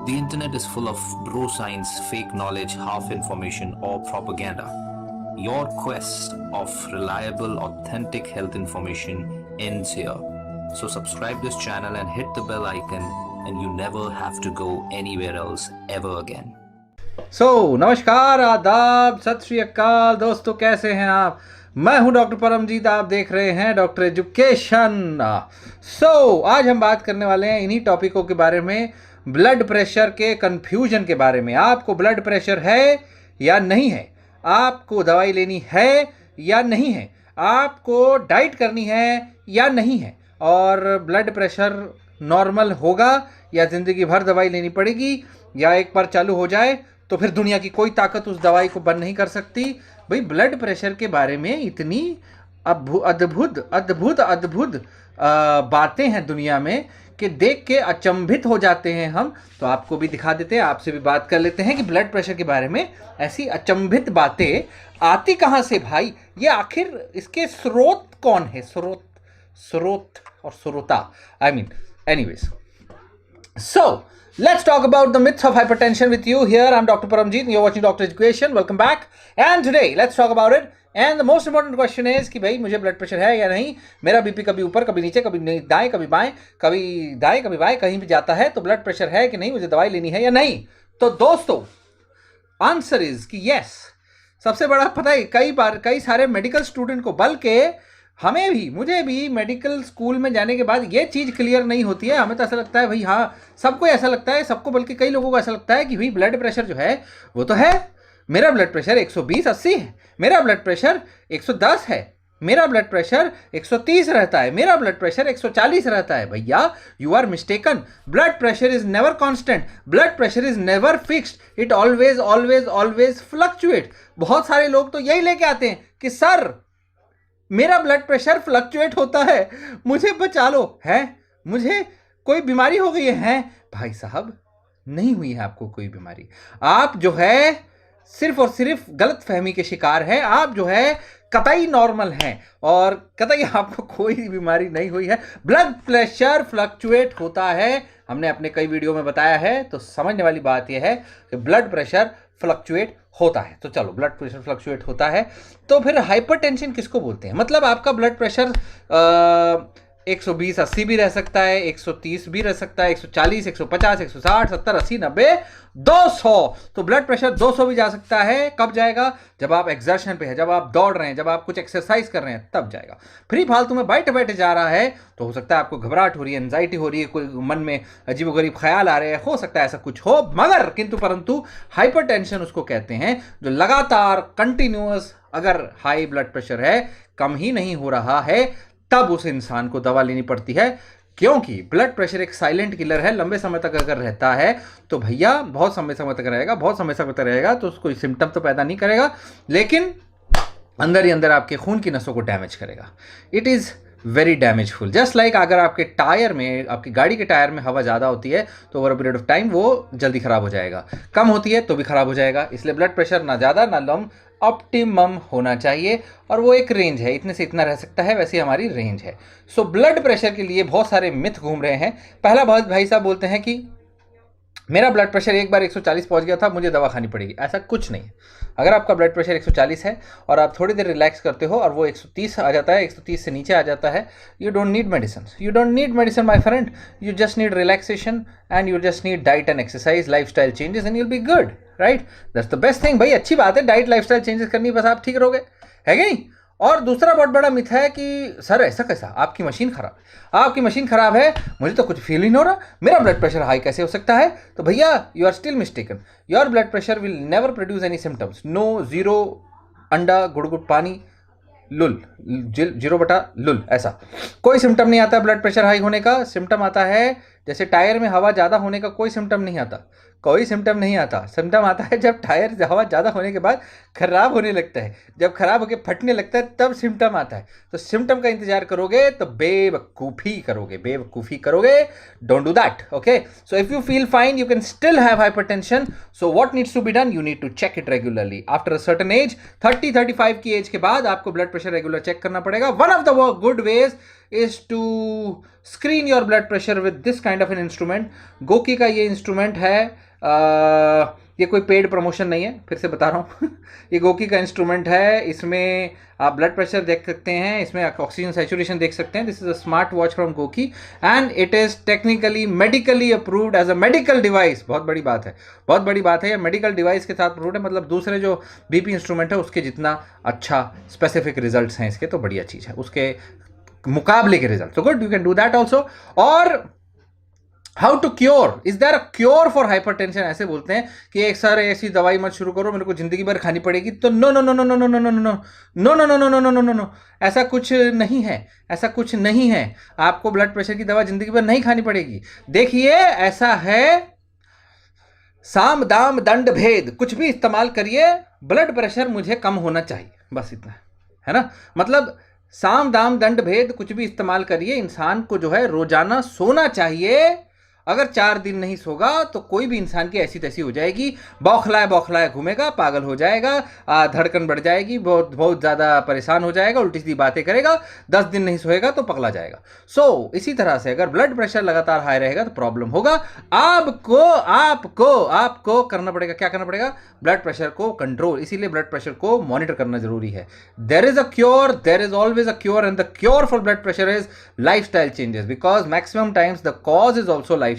The internet is full of bro science, fake knowledge, half information, or propaganda. Your quest of reliable, authentic health information ends here. So subscribe this channel and hit the bell icon, and you never have to go anywhere else ever again. नमस्कार, आदाब, सत श्री अकाल दोस्तों, कैसे हैं आप। मैं हूं डॉक्टर परमजीत, आप देख रहे हैं डॉक्टर एजुकेशन। आज हम बात करने वाले हैं इन्हीं टॉपिकों के बारे में, ब्लड प्रेशर के कंफ्यूजन के बारे में। आपको ब्लड प्रेशर है या नहीं है, आपको दवाई लेनी है या नहीं है, आपको डाइट करनी है या नहीं है, और ब्लड प्रेशर नॉर्मल होगा या ज़िंदगी भर दवाई लेनी पड़ेगी, या एक बार चालू हो जाए तो फिर दुनिया की कोई ताकत उस दवाई को बंद नहीं कर सकती। भाई, ब्लड प्रेशर के बारे में इतनी अद्भुत अद्भुत अद्भुत बातें हैं दुनिया में कि देख के अचंभित हो जाते हैं हम। तो आपको भी दिखा देते हैं, आपसे भी बात कर लेते हैं कि ब्लड प्रेशर के बारे में ऐसी अचंभित बातें आती कहाँ से भाई। ये आखिर इसके स्रोत कौन है, स्रोत और श्रोता, I mean anyways. Let's talk about the myths of hypertension with you. Here I'm Dr. Paramjeet and you're watching Dr. Education. Welcome back. And today let's talk about it. And the most important question is कि भाई मुझे blood pressure है या नहीं। मेरा BP कभी ऊपर कभी नीचे, कभी दाएं कभी बाएं, कभी दाएं कभी बाएं, कहीं भी जाता है। तो ब्लड प्रेशर है कि नहीं, मुझे दवाई लेनी है या नहीं। तो दोस्तों, आंसर इज कि यस। सबसे बड़ा पता है, कई सारे मेडिकल स्टूडेंट को, बल्कि हमें भी, मुझे भी मेडिकल स्कूल में जाने के बाद ये चीज़ क्लियर नहीं होती है। हमें तो ऐसा लगता है भाई, हाँ सबको ऐसा लगता है, सबको बल्कि कई लोगों को ऐसा लगता है कि भाई ब्लड प्रेशर जो है वो तो है, मेरा ब्लड प्रेशर 120/80 है, मेरा ब्लड प्रेशर 110 है, मेरा ब्लड प्रेशर 130 रहता है, मेरा ब्लड प्रेशर 140 रहता है। भैया, you are mistaken. Blood pressure is never constant, blood pressure is never fixed, it always always always fluctuate. बहुत सारे लोग तो यही लेके आते हैं कि सर मेरा ब्लड प्रेशर फ्लक्चुएट होता है, मुझे बचा लो, है मुझे कोई बीमारी हो गई है। भाई साहब, नहीं हुई है आपको कोई बीमारी। आप जो है सिर्फ और सिर्फ गलत फहमी के शिकार हैं। आप जो है कतई नॉर्मल हैं और कतई आपको कोई बीमारी नहीं हुई है। ब्लड प्रेशर फ्लक्चुएट होता है, हमने अपने कई वीडियो में बताया है। तो समझने वाली बात यह है कि ब्लड प्रेशर फ्लक्चुएट होता है। तो चलो, ब्लड प्रेशर फ्लक्चुएट होता है तो फिर हाइपरटेंशन किसको बोलते हैं। मतलब आपका ब्लड प्रेशर 120/80 भी रह सकता है, 130 भी रह सकता है, 140, 150, 160, 70, 80, 90, 200। तो ब्लड प्रेशर 200 भी जा सकता है। कब जाएगा? जब आप एक्सर्शन पे है, जब आप दौड़ रहे हैं, जब आप कुछ एक्सरसाइज कर रहे हैं, तब जाएगा। फ्री फालतू में बैठे बैठे जा रहा है तो हो सकता है आपको घबराहट हो रही है, एंजाइटी हो रही है, कोई मन में अजीबोगरीब ख्याल आ रहे हैं, हो सकता है ऐसा कुछ हो। मगर किंतु परंतु हाइपरटेंशन उसको कहते हैं जो लगातार कंटिन्यूअस, अगर हाई ब्लड प्रेशर है, कम ही नहीं हो रहा है, तब उस इंसान को दवा लेनी पड़ती है। क्योंकि ब्लड प्रेशर एक साइलेंट किलर है। लंबे समय तक अगर रहता है तो भैया बहुत समय तक रहेगा, बहुत समय तक रहेगा, तो उसको सिम्टम तो पैदा नहीं करेगा, लेकिन अंदर ही अंदर आपके खून की नसों को डैमेज करेगा। It is very damageful. Just like अगर आपके टायर में, आपकी गाड़ी के टायर में हवा ज़्यादा होती है तो over a period of time वो जल्दी ख़राब हो जाएगा, कम होती है तो भी ख़राब हो जाएगा। इसलिए ब्लड प्रेशर ना ज़्यादा ना कम, ऑप्टिमम होना चाहिए, और वो एक रेंज है, इतने से इतना रह सकता है, वैसी हमारी रेंज है। सो ब्लड प्रेशर के लिए बहुत सारे मिथ घूम रहे हैं। पहला बात, भाई साहब बोलते हैं कि मेरा ब्लड प्रेशर एक बार 140 पहुंच गया था, मुझे दवा खानी पड़ेगी। ऐसा कुछ नहीं है। अगर आपका ब्लड प्रेशर 140 है और आप थोड़ी देर रिलैक्स करते हो और वो 130 आ जाता है, 130 से नीचे आ जाता है, you don't need medicine, you don't need medicine my friend, you just need relaxation and you just need diet and exercise, lifestyle changes, and you will be good, right. That's the best thing. भाई अच्छी बात है, diet lifestyle changes करनी, बस आप ठीक रहोगे, है कि नहीं। और दूसरा बहुत बड़ा मिथ है कि सर ऐसा कैसा, आपकी मशीन खराब है, आपकी मशीन खराब है, मुझे तो कुछ फील ही नहीं हो रहा, मेरा ब्लड प्रेशर हाई कैसे हो सकता है। तो भैया, you are still mistaken. Your blood pressure will never produce any symptoms. No, zero, अंडा, गुड़ गुड़ पानी, लुल, 0/लुल, ऐसा कोई सिम्टम नहीं आता ब्लड प्रेशर हाई होने का। सिम्टम आता है जैसे टायर में हवा ज़्यादा होने का कोई सिम्टम नहीं आता, कोई सिम्टम नहीं आता। सिम्टम आता है जब टायर हवा ज़्यादा होने के बाद खराब होने लगता है, जब खराब होकर फटने लगता है, तब सिम्टम आता है। तो सिम्टम का इंतजार करोगे तो बेवकूफ़ी करोगे। Don't do that, okay. So if you feel fine, you can still have hypertension. So what needs to be done, you need to check it regularly. After a certain age, 30-35 की as के बाद आपको blood pressure regular check करना पड़ेगा। One of the good ways is to screen your blood pressure with this kind of an instrument. Goki का ये instrument है, ये कोई पेड प्रमोशन नहीं है, फिर से बता रहा हूँ ये गोकी का इंस्ट्रूमेंट है, इसमें आप ब्लड प्रेशर देख सकते हैं, इसमें ऑक्सीजन सैचुरेशन देख सकते हैं. This is a smart watch from GOQii and it is technically medically approved as a medical device. बहुत बड़ी बात है, बहुत बड़ी बात है. ये मेडिकल डिवाइस के साथ अप्रूव्ड है, मतलब दूसरे जो बीपी इंस्ट्रूमेंट है उसके जितना अच्छा स्पेसिफिक रिजल्ट्स हैं इसके, तो बढ़िया चीज़ है उसके मुकाबले के result. So good, you can do that also. और how to cure, is there a cure for hypertension? ऐसे बोलते हैं कि एक सर ऐसी दवाई मत शुरू करो, मेरे को जिंदगी भर खानी पड़ेगी. तो no no no no no no no no no no no no no no no no no no, ऐसा कुछ नहीं है, ऐसा कुछ नहीं है. आपको ब्लड प्रेशर की दवा जिंदगी भर नहीं खानी पड़ेगी. देखिए ऐसा है, साम दाम दंड भेद कुछ भी इस्तेमाल करिए, ब्लड प्रेशर मुझे कम होना चाहिए, बस इतना है ना. मतलब साम दाम दंड भेद कुछ भी इस्तेमाल करिए, इंसान को जो है रोजाना सोना चाहिए. अगर 4 दिन नहीं सोगा तो कोई भी इंसान की ऐसी तैसी हो जाएगी, बौखलाए बौखलाए घूमेगा, पागल हो जाएगा, धड़कन बढ़ जाएगी, बहुत बहुत ज़्यादा परेशान हो जाएगा, उल्टी सीधी बातें करेगा. 10 दिन नहीं सोएगा तो पगला जाएगा. सो इसी तरह से अगर ब्लड प्रेशर लगातार हाई रहेगा तो प्रॉब्लम होगा. आपको आपको आपको करना पड़ेगा, क्या करना पड़ेगा? ब्लड प्रेशर को कंट्रोल. इसीलिए ब्लड प्रेशर को मॉनिटर करना जरूरी है. There is a cure, there is always a cure, and the cure for blood pressure is lifestyle changes, because maximum times the cause is also lifestyle.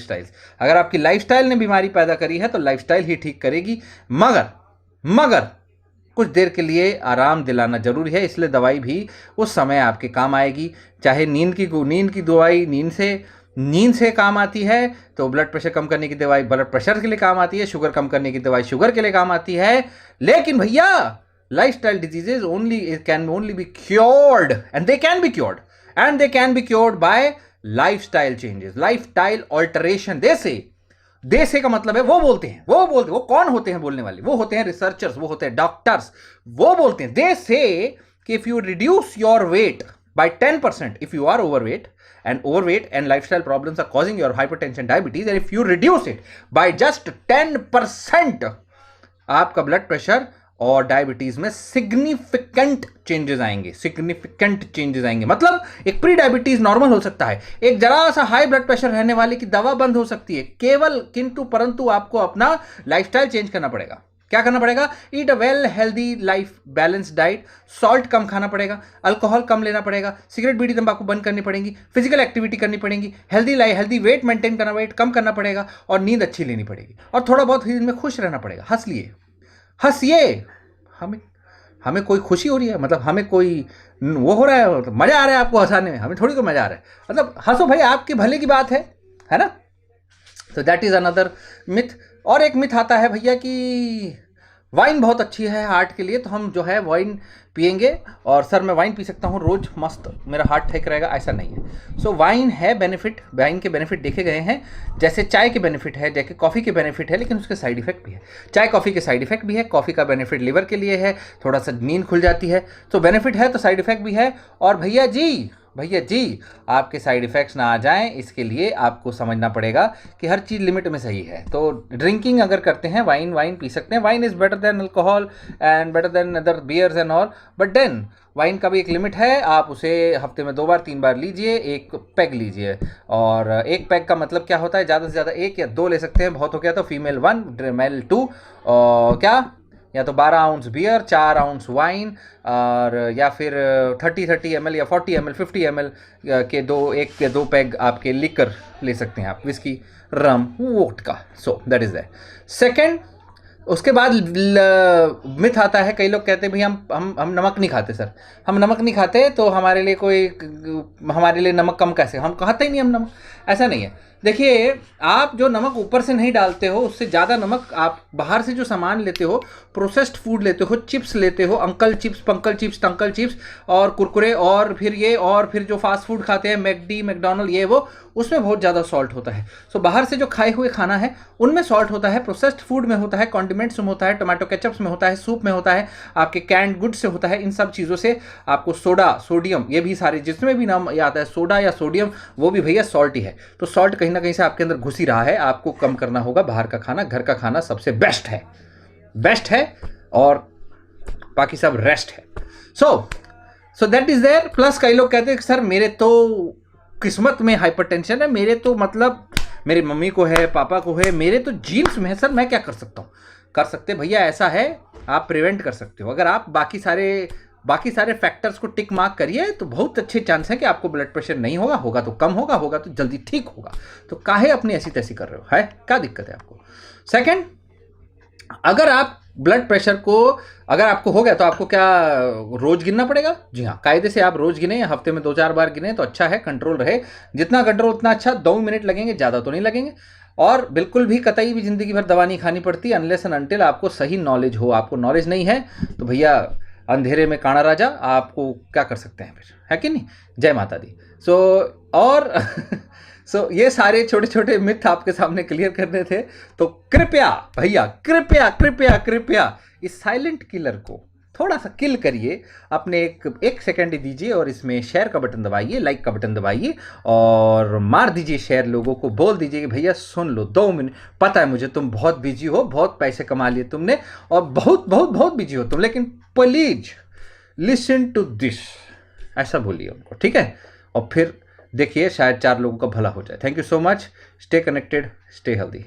अगर आपकी lifestyle ने बीमारी पैदा करी है तो लाइफस्टाइल ही ठीक करेगी. मगर कुछ देर के लिए आराम दिलाना जरूरी है, इसलिए दवाई भी उस समय आपके काम आएगी. चाहे नींद की दवाई नींद से काम आती है, तो ब्लड प्रेशर कम करने की दवाई ब्लड प्रेशर के लिए काम आती है, शुगर कम करने की दवाई शुगर के लिए काम आती है. लेकिन भैया lifestyle diseases can only be cured, and they can be cured by lifestyle changes, lifestyle alteration. They say का मतलब है वो कौन होते हैं बोलने वाले? वो होते हैं रिसर्चर्स, वो होते हैं डॉक्टर्स. वो बोलते हैं, दे से कि if you reduce your weight by 10%, if you are overweight and lifestyle problems are causing your hypertension, diabetes, and if you reduce it by just 10%, आपका ब्लड प्रेशर और डायबिटीज में सिग्निफिकेंट चेंजेस आएंगे. मतलब एक प्री डायबिटीज नॉर्मल हो सकता है, एक जरा सा हाई ब्लड प्रेशर रहने वाले की दवा बंद हो सकती है, केवल किंतु परंतु आपको अपना लाइफस्टाइल चेंज करना पड़ेगा. क्या करना पड़ेगा? Eat a well healthy life balance diet, salt कम खाना पड़ेगा, अल्कोहल कम लेना पड़ेगा, सिगरेट बीड़ी तंबाकू बंद करनी पड़ेगी, फिजिकल एक्टिविटी करनी पड़ेगी, हेल्दी वेट मेंटेन करना, वेट कम करना पड़ेगा, और नींद अच्छी लेनी पड़ेगी, और थोड़ा बहुत दिन में खुश रहना पड़ेगा. हंसिए. हमें कोई खुशी हो रही है, मतलब हमें कोई वो हो रहा है, मतलब मजा आ रहा है आपको हंसाने में, हमें थोड़ी को मजा आ रहा है. मतलब हंसो भाई, आपके भले की बात है ना. तो दैट इज अनदर मिथ. और एक मिथ आता है भैया कि वाइन बहुत अच्छी है हार्ट के लिए, तो हम जो है वाइन पिएंगे, और सर मैं वाइन पी सकता हूँ रोज, मस्त मेरा हार्ट ठीक रहेगा. ऐसा नहीं है. सो वाइन है बेनिफिट, वाइन के बेनिफिट देखे गए हैं, जैसे चाय के बेनिफिट है, जैसे कॉफ़ी के बेनिफिट है, लेकिन उसके साइड इफेक्ट भी है. चाय कॉफ़ी के साइड इफेक्ट भी है, कॉफ़ी का बेनिफिट लिवर के लिए है, थोड़ा सा नींद खुल जाती है. तो बेनिफिट है तो साइड इफेक्ट भी है. और भैया जी आपके साइड इफ़ेक्ट्स ना आ जाएं, इसके लिए आपको समझना पड़ेगा कि हर चीज़ लिमिट में सही है. तो ड्रिंकिंग अगर करते हैं, वाइन पी सकते हैं. Wine is better than alcohol and better than other beers and all, but then wine का भी एक लिमिट है. आप उसे हफ्ते में 2 बार 3 बार लीजिए, एक पैग लीजिए. और एक पैग का मतलब क्या होता है? ज़्यादा से ज़्यादा 1 या 2 ले सकते हैं, बहुत हो गया तो फीमेल 1 मेल 2, क्या या तो 12 आउंस बियर, 4 आउंस वाइन, और या फिर 30 ml या 40 ml 50 ml के 1 या 2 पैग आपके लिकर ले सकते हैं आप, whisky, rum, vodka. So that is that. Second, उसके बाद मिथ आता है, कई लोग कहते हैं भाई हम नमक नहीं खाते सर, हम नमक नहीं खाते तो हमारे लिए नमक कम कैसे, हम खाते ही नहीं हम नमक. ऐसा नहीं है. देखिए, आप जो नमक ऊपर से नहीं डालते हो, उससे ज़्यादा नमक आप बाहर से जो सामान लेते हो, प्रोसेस्ड फूड लेते हो, चिप्स लेते हो, अंकल चिप्स, पंकल चिप्स, टंकल चिप्स और कुरकुरे, और फिर जो फास्ट फूड खाते हैं, मैकडी, मैकडोनल्ड, ये वो, उसमें बहुत ज़्यादा सॉल्ट होता है. सो बाहर से जो खाए हुए खाना है उनमें सॉल्ट होता है, प्रोसेस्ड फूड में होता है, कॉन्डिमेंट्स में होता है, टोमेटो केचप्स में होता है, सूप में होता है, आपके कैंड गुड्स से होता है. इन सब चीज़ों से आपको सोडियम, ये भी सारे जिसमें भी नाम आता है सोडा या सोडियम, वो भी भैया सॉल्ट ही है. तो सॉल्ट कहीं ना कहीं से आपके अंदर घुस ही रहा है, आपको कम करना होगा. बाहर का खाना, घर का खाना सबसे बेस्ट है, और बाकी सब रेस्ट है. So so that is there. Plus कई लोग कहते हैं कि सर मेरे तो किस्मत में हाइपरटेंशन है, मेरे तो मतलब मेरी मम्मी को है, पापा को है, मेरे तो जीन्स में है, सर मैं क्या कर सकता हूँ? कर सकते भैया, ऐसा है आप प्रिवेंट कर सकते हो। अगर आप बाकी सारे फैक्टर्स को टिक मार्क करिए तो बहुत अच्छे चांस है कि आपको ब्लड प्रेशर नहीं होगा, होगा तो कम होगा, होगा तो जल्दी ठीक होगा। तो काहे अपनी ऐसी तैसी कर रहे हो, है क्या दिक्कत है आपको? सेकंड, अगर आप ब्लड प्रेशर को अगर आपको हो गया तो आपको क्या रोज गिनना पड़ेगा? जी हाँ, कायदे से आप रोज गिने, हफ्ते में 2-4 बार गिने तो अच्छा है, कंट्रोल रहे। जितना कंट्रोल उतना अच्छा। 2 मिनट लगेंगे, ज़्यादा तो नहीं लगेंगे। और बिल्कुल भी कतई भी जिंदगी भर दवा नहीं खानी पड़ती अनलेस एंड अनटिल आपको सही नॉलेज हो। आपको नॉलेज नहीं है तो भैया अंधेरे में काना राजा, आपको क्या कर सकते हैं फिर, है कि नहीं? जय माता दी। सो और सो ये सारे छोटे छोटे मिथ आपके सामने क्लियर करने थे। तो कृपया भैया, कृपया कृपया कृपया इस साइलेंट किलर को थोड़ा सा किल करिए। अपने एक सेकंड दीजिए और इसमें शेयर का बटन दबाइए, लाइक का बटन दबाइए और मार दीजिए शेयर। लोगों को बोल दीजिए कि भैया सुन लो, 2 मिनट। पता है मुझे तुम बहुत बिजी हो, बहुत पैसे कमा लिए तुमने और बहुत बहुत बहुत बिजी हो तुम, लेकिन प्लीज लिसन टू दिस, ऐसा बोलिए उनको, ठीक है? और फिर देखिए शायद 4 लोगों का भला हो जाए। Thank you so much. Stay connected, stay healthy.